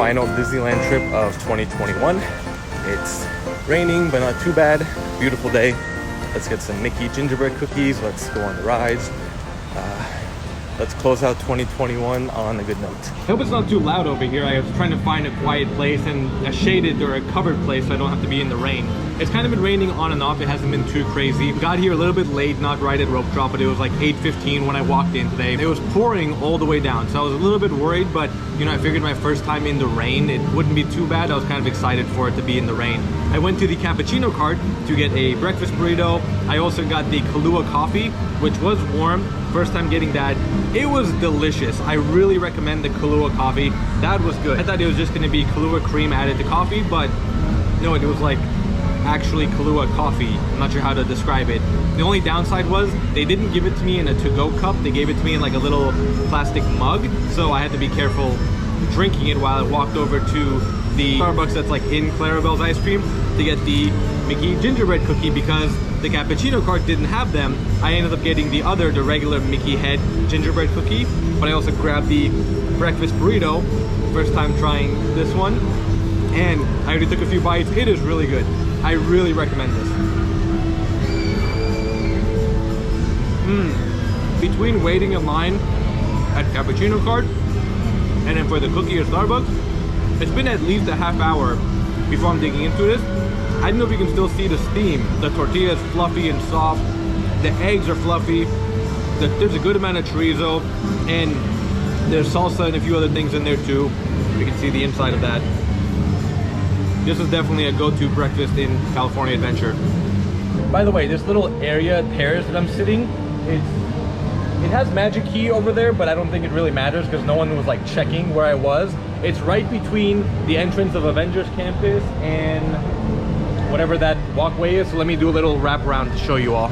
final Disneyland trip of 2021. It's raining, but not too bad. Beautiful day. Let's get some Mickey gingerbread cookies. Let's go on the rides. Let's close out 2021 on a good note. I hope it's not too loud over here. I was trying to find a quiet place and a shaded or a covered place so I don't have to be in the rain. It's kind of been raining on and off. It hasn't been too crazy. Got here a little bit late, not right at rope drop, but it was like 8:15 when I walked in today. It was pouring all the way down, so I was a little bit worried, but you know, I figured my first time in the rain, it wouldn't be too bad. I was kind of excited for it to be in the rain. I went to the Cappuccino cart to get a breakfast burrito. I also got the Kahlua coffee, which was warm. First time getting that. It was delicious. I really recommend the Kahlua coffee. That was good. I thought it was just going to be Kahlua cream added to coffee, but no, it was like actually Kahlua coffee. I'm not sure how to describe it. The only downside was they didn't give it to me in a to-go cup. They gave it to me in like a little plastic mug, so I had to be careful drinking it while I walked over to the Starbucks that's like in Clarabelle's ice cream to get the Mickey gingerbread cookie, because the Cappuccino cart didn't have them. I ended up getting the regular Mickey head gingerbread cookie, but I also grabbed the breakfast burrito. First time trying this one, and I already took a few bites. It is really good. I really recommend this. Between waiting in line at Cappuccino cart and then for the cookie at Starbucks, it's been at least a half hour before I'm digging into this. I don't know if you can still see the steam. The tortilla is fluffy and soft. The eggs are fluffy. There's a good amount of chorizo, and there's salsa and a few other things in there too. You can see the inside of that. This is definitely a go-to breakfast in California Adventure. By the way, this little area, terrace that I'm sitting, it has magic key over there, but I don't think it really matters because no one was like checking where I was. It's right between the entrance of Avengers campus and whatever that walkway is. So let me do a little wrap around to show you all.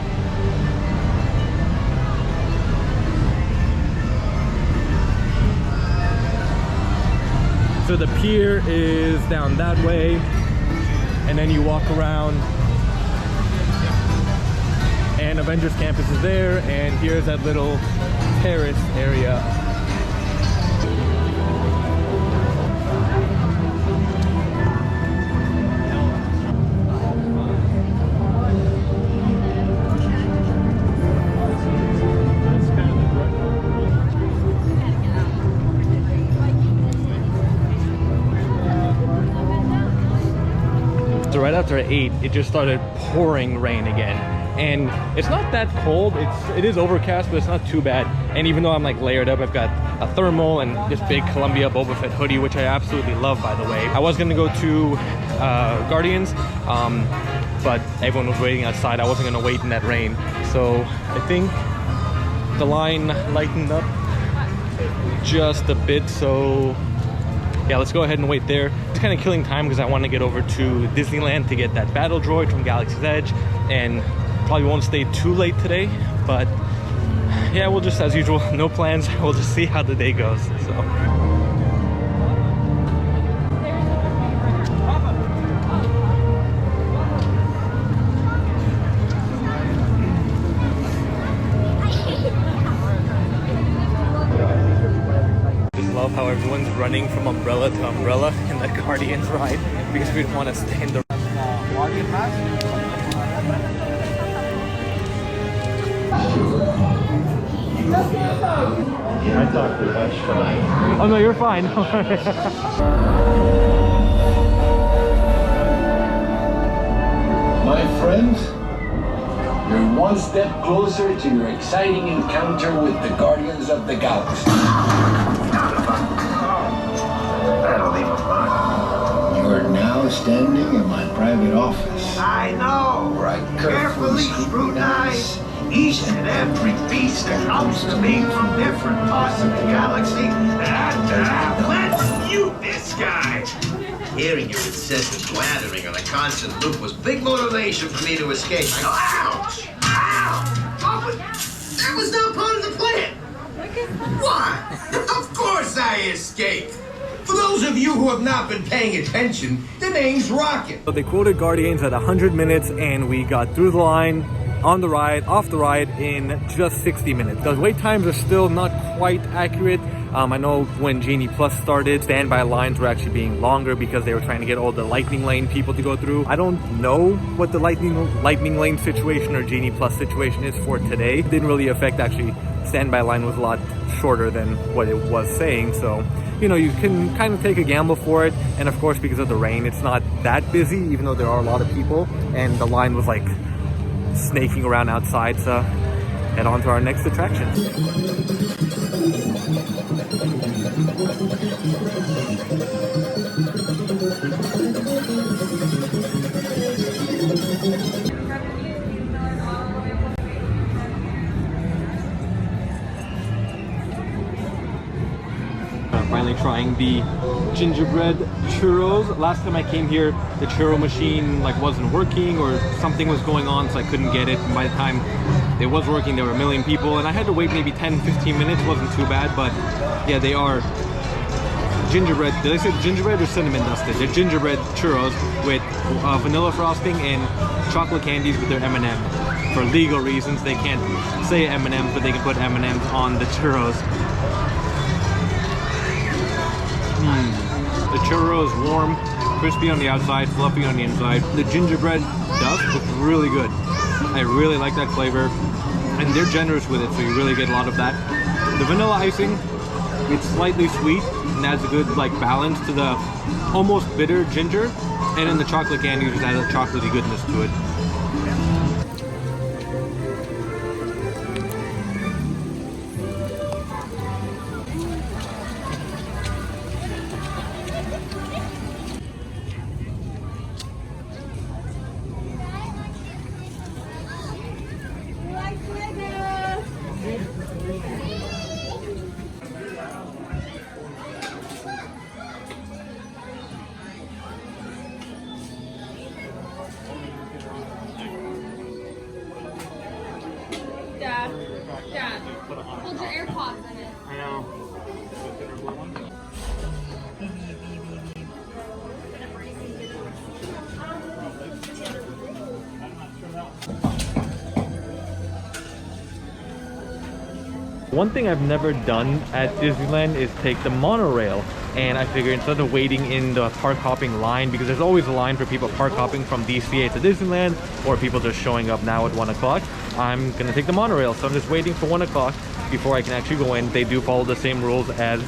So the pier is down that way, and then you walk around and Avengers campus is there, and here's that little terrace area. So right after 8, it just started pouring rain again, and it's not that cold. It is overcast, but it's not too bad. And even though I'm like layered up, I've got a thermal and this big Columbia Boba Fett hoodie, which I absolutely love, by the way. I was gonna go to Guardians, but everyone was waiting outside. I wasn't gonna wait in that rain, so I think the line lightened up just a bit. So yeah, let's go ahead and wait there. It's kind of killing time because I want to get over to Disneyland to get that battle droid from Galaxy's Edge, and probably won't stay too late today, but yeah, we'll just, as usual, no plans. We'll just see how the day goes. Love how everyone's running from umbrella to umbrella in the Guardians ride because we don't want to stay in the Guardian pass. I talk too much. Oh no, you're fine. My friend, you're one step closer to your exciting encounter with the Guardians of the Galaxy. You're now standing in my private office. I know. Where I Carefully scrutinize each and every piece that comes to me from different parts of the galaxy. And let's mute this guy. Hearing your incessant blathering on a constant loop was big motivation for me to escape. I go, ouch! Ow! Oh, but that was not part of the plan. Why? Of course I escaped. For those of you who have not been paying attention, the name's Rocket. So they quoted Guardians at 100 minutes, and we got through the line on the ride, off the ride in just 60 minutes. The wait times are still not quite accurate. I know when Genie Plus started, standby lines were actually being longer because they were trying to get all the Lightning Lane people to go through. I don't know what the Lightning Lane situation or Genie Plus situation is for today. It didn't really affect, actually, standby line was a lot shorter than what it was saying. So, you know, you can kind of take a gamble for it. And of course, because of the rain, it's not that busy, even though there are a lot of people. And the line was like snaking around outside. So head on to our next attraction. Finally trying the gingerbread churros. Last time I came here, the churro machine like wasn't working or something was going on, so I couldn't get it. And by the time it was working, there were a million people, and I had to wait maybe 10-15 minutes. Wasn't too bad, but yeah, they are gingerbread. Did I say gingerbread or cinnamon dusted? They're gingerbread churros with vanilla frosting and chocolate candies with their M&M. For legal reasons, they can't say M&Ms, but they can put M&Ms on the churros. The churro is warm, crispy on the outside, fluffy on the inside. The gingerbread dust is really good. I really like that flavor, and they're generous with it, so you really get a lot of that. The vanilla icing, it's slightly sweet and adds a good like balance to the almost bitter ginger, and then the chocolate candy just adds a chocolatey goodness to it. Dad, hold your AirPods in it. I know. One thing I've never done at Disneyland is take the monorail, and I figure instead of waiting in the park hopping line, because there's always a line for people park hopping from DCA to Disneyland, or people just showing up now at 1 o'clock, I'm gonna take the monorail. So I'm just waiting for 1 o'clock before I can actually go in. They do follow the same rules as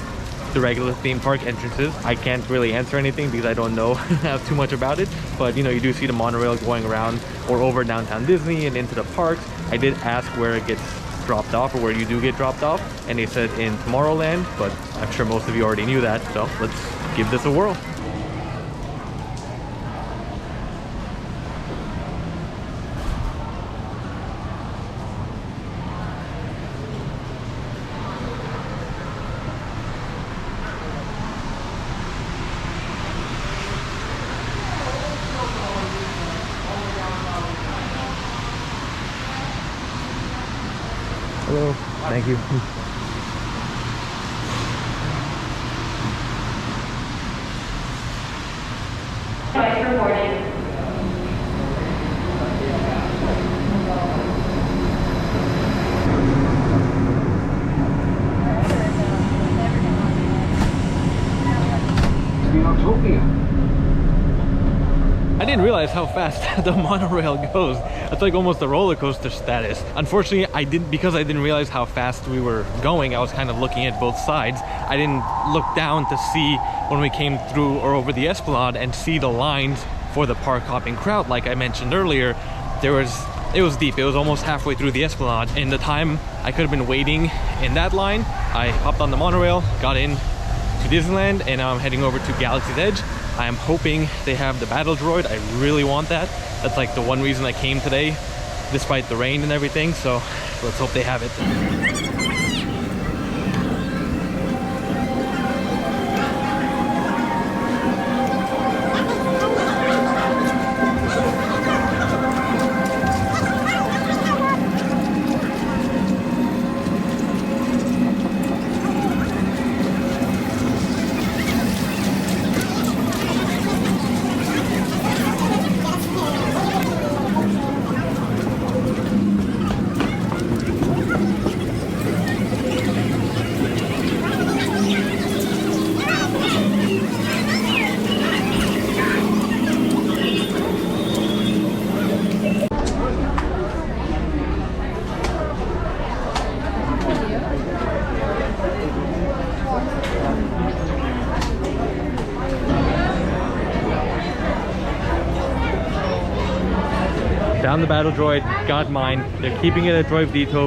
the regular theme park entrances. I can't really answer anything because I don't know too much about it, but you know, you do see the monorail going around or over downtown Disney and into the parks. I did ask where it gets dropped off, or where you do get dropped off, and they said in Tomorrowland, but I'm sure most of you already knew that, so let's give this a whirl. Hello, thank you. I didn't realize how fast the monorail goes. It's like almost a roller coaster status. Unfortunately, because I didn't realize how fast we were going, I was kind of looking at both sides. I didn't look down to see when we came through or over the Esplanade and see the lines for the park hopping crowd. Like I mentioned earlier, it was deep. It was almost halfway through the Esplanade. In the time I could have been waiting in that line, I hopped on the monorail, got in to Disneyland, and now I'm heading over to Galaxy's Edge. I am hoping they have the battle droid. I really want that. That's like the one reason I came today, despite the rain and everything. So let's hope they have it. Found the battle droid, got mine. They're keeping it at Droid Depot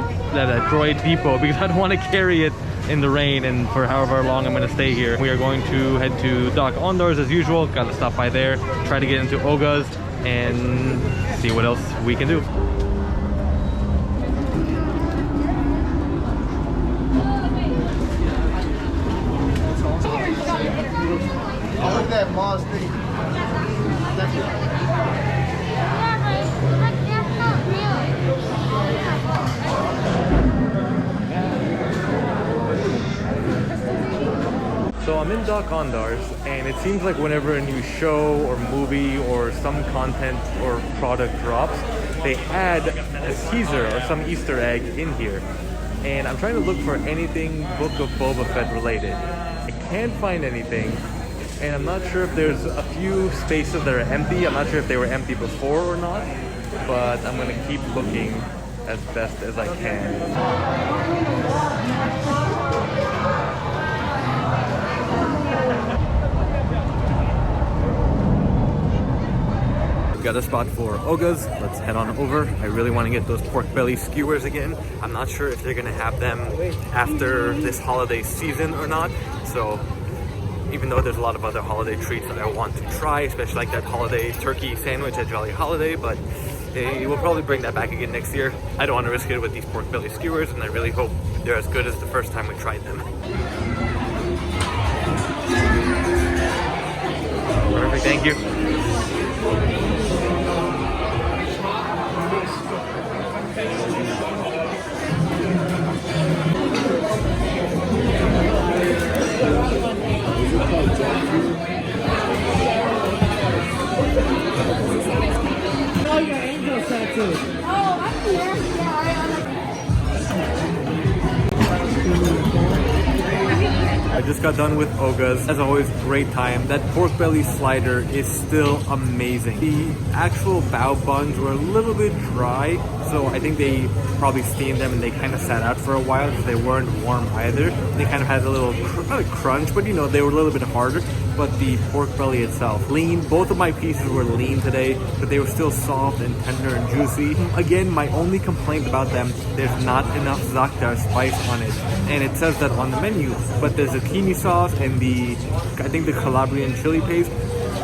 because I don't want to carry it in the rain and for however long I'm going to stay here. We are going to head to Dok Ondar's as usual. Got to stop by there, try to get into Oga's and see what else we can do. Oh, look at that Mars thing. That's it. So I'm in Dok Ondar's, and it seems like whenever a new show or movie or some content or product drops, they add a teaser or some Easter egg in here. And I'm trying to look for anything Book of Boba Fett related. I can't find anything, and I'm not sure if there's a few spaces that are empty. I'm not sure if they were empty before or not, but I'm gonna keep looking as best as I can. Got a spot for Oga's. Let's head on over. I really want to get those pork belly skewers again. I'm not sure if they're gonna have them after this holiday season or not. So even though there's a lot of other holiday treats that I want to try, especially like that holiday turkey sandwich at Jolly Holiday, but they will probably bring that back again next year. I don't want to risk it with these pork belly skewers, and I really hope they're as good as the first time we tried them. Perfect, thank you. Oh, your angel tattoo. Oh, I'm here. I just got done with Oga's. As always, great time. That pork belly slider is still amazing. The actual bao buns were a little bit dry, so I think they probably steamed them and they kind of sat out for a while because they weren't warm either. They kind of had a little, not a crunch, but you know, they were a little bit harder. But the pork belly itself, lean. Both of my pieces were lean today, but they were still soft and tender and juicy. Again, my only complaint about them, there's not enough Za'atar spice on it. And it says that on the menu, but the zucchini sauce and I think the Calabrian chili paste,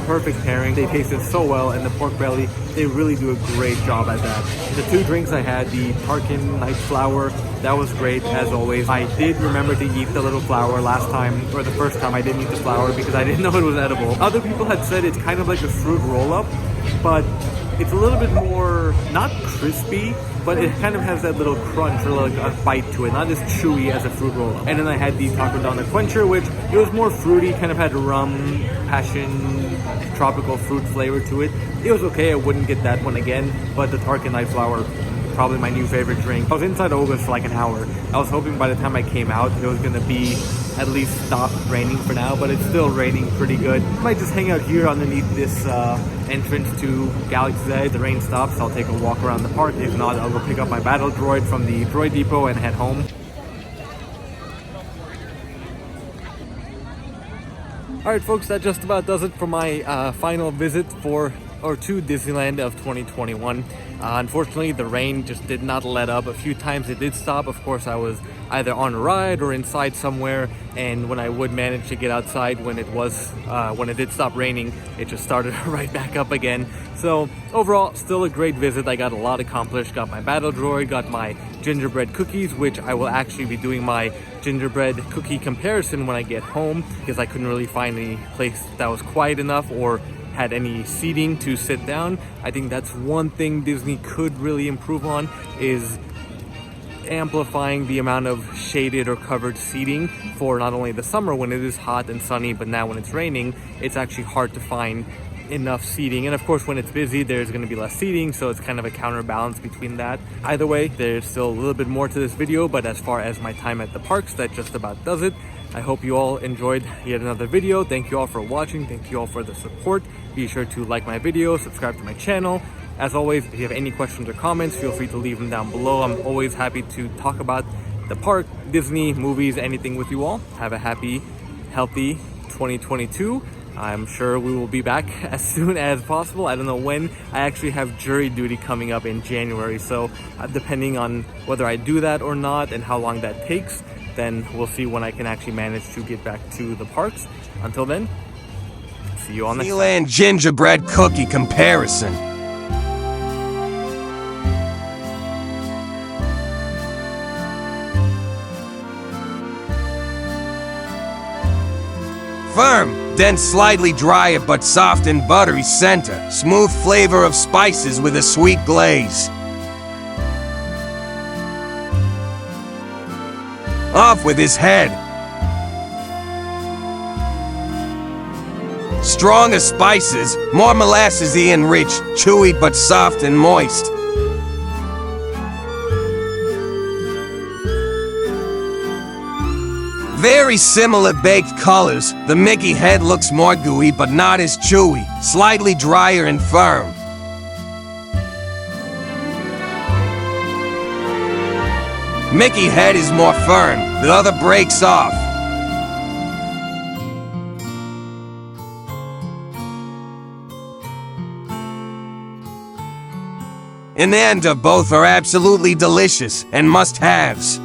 perfect pairing. They tasted so well, and the pork belly, they really do a great job at that. The two drinks I had, the Tarkin Night Flower, that was great as always. I did remember to eat the little flower last time, or the first time I didn't eat the flower because I didn't know it was edible. Other people had said it's kind of like a fruit roll-up, but it's a little bit more, not crispy, but it kind of has that little crunch or like a bite to it, not as chewy as a fruit roll-up. And then I had the Taco Donna Quencher, which it was more fruity, kind of had rum, passion, tropical fruit flavor to it. It was okay, I wouldn't get that one again, but the Tarkin Night Flower, probably my new favorite drink. I was inside Oga's for like an hour. I was hoping by the time I came out it was gonna be at least stopped raining for now, but it's still raining pretty good. I might just hang out here underneath this entrance to Galaxy's Edge. The rain stops, I'll take a walk around the park. If not, I'll go pick up my battle droid from the droid depot and head home. Alright folks, that just about does it for my final visit to Disneyland of 2021. Unfortunately, the rain just did not let up. A few times it did stop. Of course, I was either on a ride or inside somewhere, and when I would manage to get outside when it did stop raining, it just started right back up again. So overall, still a great visit. I got a lot accomplished. Got my battle droid, got my gingerbread cookies, which I will actually be doing my gingerbread cookie comparison when I get home, because I couldn't really find any place that was quiet enough or had any seating to sit down. I think that's one thing Disney could really improve on, is amplifying the amount of shaded or covered seating for not only the summer when it is hot and sunny, but now when it's raining, it's actually hard to find enough seating. And of course, when it's busy, there's going to be less seating, so it's kind of a counterbalance between that. Either way, there's still a little bit more to this video, but as far as my time at the parks, that just about does it. I hope you all enjoyed yet another video. Thank you all for watching. Thank you all for the support. Be sure to like my video, subscribe to my channel. As always, if you have any questions or comments, feel free to leave them down below. I'm always happy to talk about the park, Disney, movies, anything with you all. Have a happy, healthy 2022. I'm sure we will be back as soon as possible. I don't know when. I actually have jury duty coming up in January, so depending on whether I do that or not and how long that takes, then we'll see when I can actually manage to get back to the parks. Until then, see you on the Disneyland gingerbread cookie comparison. Firm, then slightly drier but soft and buttery center. Smooth flavor of spices with a sweet glaze. Off with his head. Stronger spices, more molassesy and rich, chewy but soft and moist. Very similar baked colors. The Mickey head looks more gooey but not as chewy, slightly drier and firm. Mickey head is more firm, the other breaks off. In the end, both are absolutely delicious and must-haves.